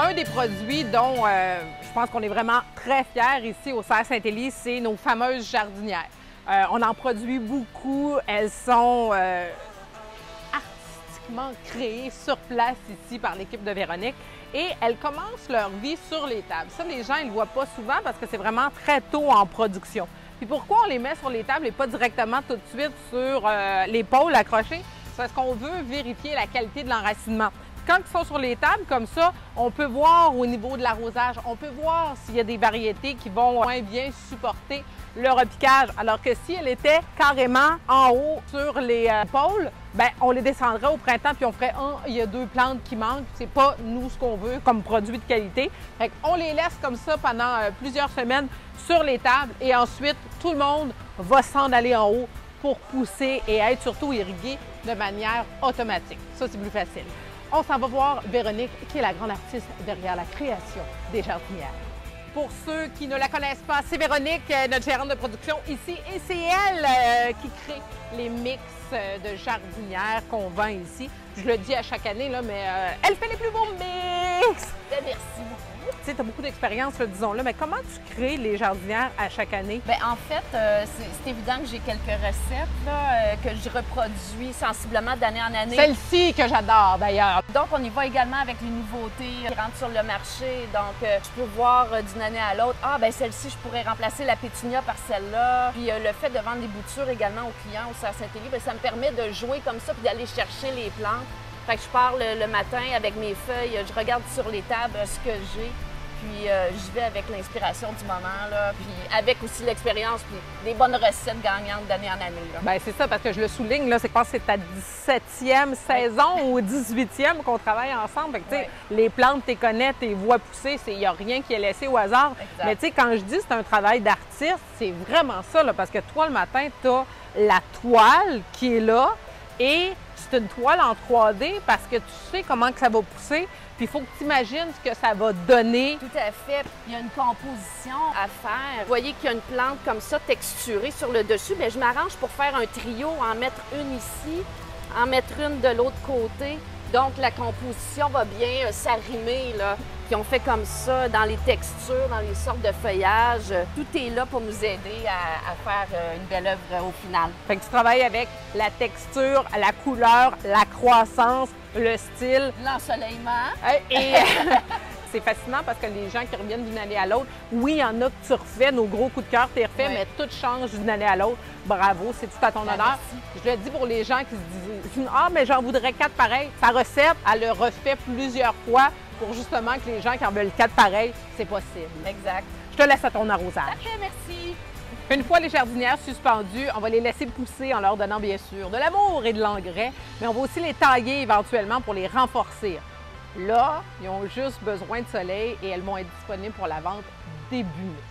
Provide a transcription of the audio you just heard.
Un des produits dont je pense qu'on est vraiment très fiers ici au Serre Saint-Élie, c'est nos fameuses jardinières. On en produit beaucoup. Elles sont artistiquement créées sur place ici par l'équipe de Véronique et elles commencent leur vie sur les tables. Ça, les gens ne le voient pas souvent parce que c'est vraiment très tôt en production. Puis pourquoi on les met sur les tables et pas directement tout de suite sur les pôles accrochés? C'est parce qu'on veut vérifier la qualité de l'enracinement. Quand ils sont sur les tables comme ça, on peut voir au niveau de l'arrosage, on peut voir s'il y a des variétés qui vont moins bien supporter le repiquage. Alors que si elle était carrément en haut sur les pôles, bien, on les descendrait au printemps puis on ferait il y a 2 plantes qui manquent. C'est pas nous ce qu'on veut comme produit de qualité. Fait on les laisse comme ça pendant plusieurs semaines sur les tables et ensuite tout le monde va s'en aller en haut pour pousser et être surtout irrigué de manière automatique. Ça, c'est plus facile. On s'en va voir Véronique, qui est la grande artiste derrière la création des jardinières. Pour ceux qui ne la connaissent pas, c'est Véronique, notre gérante de production ici, et c'est elle qui crée les mix de jardinières qu'on vend ici. Je le dis à chaque année, là, mais elle fait les plus beaux mix! Merci beaucoup. Tu sais, tu as beaucoup d'expérience, disons-le, mais comment tu crées les jardinières à chaque année? Bien, en fait, c'est évident que j'ai quelques recettes là, que je reproduis sensiblement d'année en année. Celle-ci que j'adore, d'ailleurs. Donc, on y va également avec les nouveautés qui rentrent sur le marché. Donc, je peux voir d'une année à l'autre, ah, bien, celle-ci, je pourrais remplacer la pétunia par celle-là. Puis, le fait de vendre des boutures également aux clients au Serre Saint-Élie, bien, ça me permet de jouer comme ça puis d'aller chercher les plantes. Fait que je pars le matin avec mes feuilles, je regarde sur les tables ce que j'ai, puis j'y vais avec l'inspiration du moment, là, puis avec aussi l'expérience, puis des bonnes recettes gagnantes d'année en année. Bien, c'est ça, parce que je le souligne, là, c'est que c'est ta 17e saison ou 18e qu'on travaille ensemble. Fait que, tu sais, les plantes, tu les connais, tu les vois pousser, il n'y a rien qui est laissé au hasard. Exact. Mais tu sais, quand je dis c'est un travail d'artiste, c'est vraiment ça, là, parce que toi, le matin, tu as la toile qui est là et c'est une toile en 3D parce que tu sais comment que ça va pousser, puis il faut que tu imagines ce que ça va donner. Tout à fait. Il y a une composition à faire. Vous voyez qu'il y a une plante comme ça texturée sur le dessus, mais je m'arrange pour faire un trio, en mettre une ici, en mettre une de l'autre côté. Donc, la composition va bien s'arrimer, là. Puis on fait comme ça dans les textures, dans les sortes de feuillages. Tout est là pour nous aider à faire une belle œuvre au final. Fait que tu travailles avec la texture, la couleur, la croissance, le style. L'ensoleillement. Et c'est fascinant parce que les gens qui reviennent d'une année à l'autre, oui, il y en a que tu refais, nos gros coups de cœur, tu les refais, mais tout change d'une année à l'autre. Bravo, c'est tout à ton honneur. Je le dis pour les gens qui se disent « Ah, mais j'en voudrais 4 pareils ». Sa recette, elle le refait plusieurs fois pour justement que les gens qui en veulent 4 pareils, c'est possible. Exact. Je te laisse à ton arrosage. Parfait, merci. Une fois les jardinières suspendues, on va les laisser pousser en leur donnant bien sûr de l'amour et de l'engrais, mais on va aussi les tailler éventuellement pour les renforcer. Là, ils ont juste besoin de soleil et elles vont être disponibles pour la vente début mai.